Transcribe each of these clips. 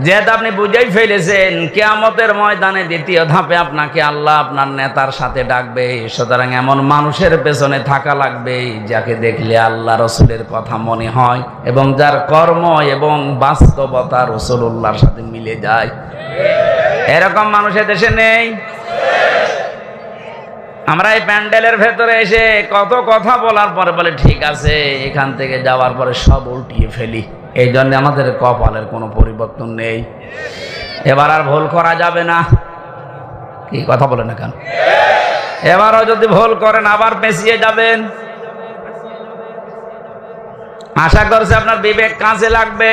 যেহেতু আপনি বুঝেই ফেলেছেন কিয়ামতের ময়দানে দ্বিতীয় ধাপে আপনাকে আল্লাহ আপনার নেতার সাথে ডাকবে, সুতরাং এমন মানুষের পেছনে থাকা লাগবে যাকে দেখলে আল্লাহ রসুলের কথা মনে হয় এবং যার কর্ম এবং বাস্তবতা রাসূলুল্লাহর সাথে মিলে যায়। এরকম মানুষের দেশে নেই। আমরা এই প্যান্ডেলের ভেতরে এসে কত কথা বলার পরে বলে ঠিক আছে, এখান থেকে যাওয়ার পরে সব উল্টিয়ে ফেলি। এই জন্য আমাদের কপালের কোনো পরিবর্তন নেই। এবার আর ভুল করা যাবে না। কি কথা বলে না কেন? এবারও যদি ভুল করেন আবার পেছিয়ে যাবেন। আশা করছি আপনার বিবেক কাজে লাগবে।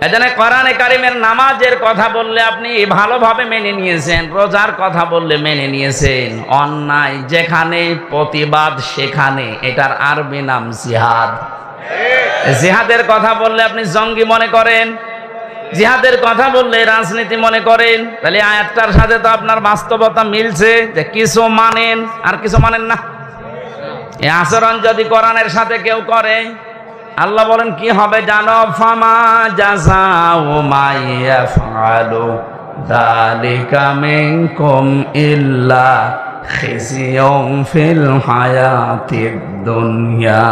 এজন্য কোরআনে কারিমের নামাজের কথা বললে আপনি ভালোভাবে মেনে নিয়েছেন, রোজার কথা বললে মেনে নিয়েছেন, অন্যায় যেখানে প্রতিবাদ সেখানে, এটার আরবি নাম জিহাদ। জিহাদের কথা বললে আপনি জঙ্গি মনে করেন, জিহাদের কথা বললে রাজনীতি মনে করেন। তাহলে আয়াতটার সাথে তো আপনার বাস্তবতা মিলছে যে কিছু মানেন আর কিছু মানেন না। এই আচরণ যদি কোরআনের সাথে কেউ করে, আল্লাহ বলেন কি হবে জানো? ফামা জাযাউ মা ইয়াফআলু যালিকা মিনকুম ইল্লা খিজিয়ুন ফিল হায়াতিদ দুনিয়া।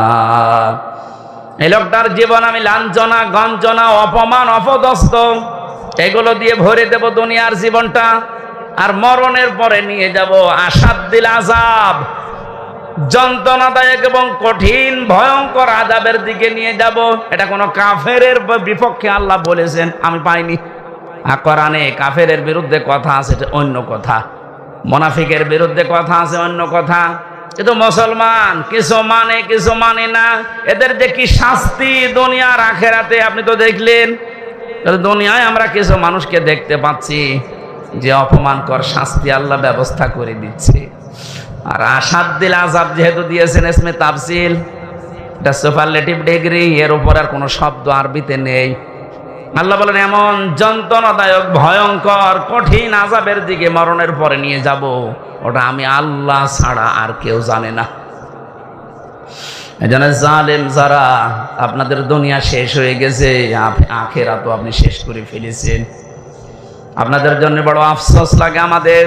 এই লোকটার জীবন আমি লাঞ্ছনা, গঞ্জনা, অপমান, অপদস্থ এগুলো দিয়ে ভরে দেব দুনিয়ার জীবনটা, আর মরণের পরে নিয়ে যাব আসাদ্দিল আযাব, যন্ত্রণাদায়ক এবং কঠিন ভয়ঙ্কর আযাবের দিকে নিয়ে যাব। এটা কোনো কাফেরের বিপক্ষে আল্লাহ বলেছেন, আমি পাইনি। আর কোরআনে কাফেরের বিরুদ্ধে কথা আছে, এটা অন্য কথা। মুনাফিকের বিরুদ্ধে কথা আছে, অন্য কথা। কিন্তু মুসলমান কিছু মানে কিছু মানে না। এদের যে কি শাস্তি দুনিয়ার আখেরাতে আপনি তো দেখলেন। দুনিয়ায় আমরা কিছু মানুষকে দেখতে পাচ্ছি যে অপমানকর শাস্তি আল্লাহ ব্যবস্থা করে দিচ্ছে। আর আসাদ্দিল আযাব যেহেতু দিয়েছেন ইসমে তাফসিল, এটা সুপারলেটিভ ডিগ্রি, এর উপর আর কোনো শব্দ আরবিতে নেই। আল্লাহ বলেন এমন যন্ত্রণাদায়ক ভয়ঙ্কর কঠিন আযাবের দিকে মরণের পরে নিয়ে যাব, ওটা আমি আল্লাহ ছাড়া আর কেউ জানে না। এজন্য জালেম যারা, আপনাদের দুনিয়া শেষ হয়ে গেছে, আখিরাতও আপনি শেষ করে ফেলেছেন। আপনাদের জন্য বড় আফসোস লাগে আমাদের।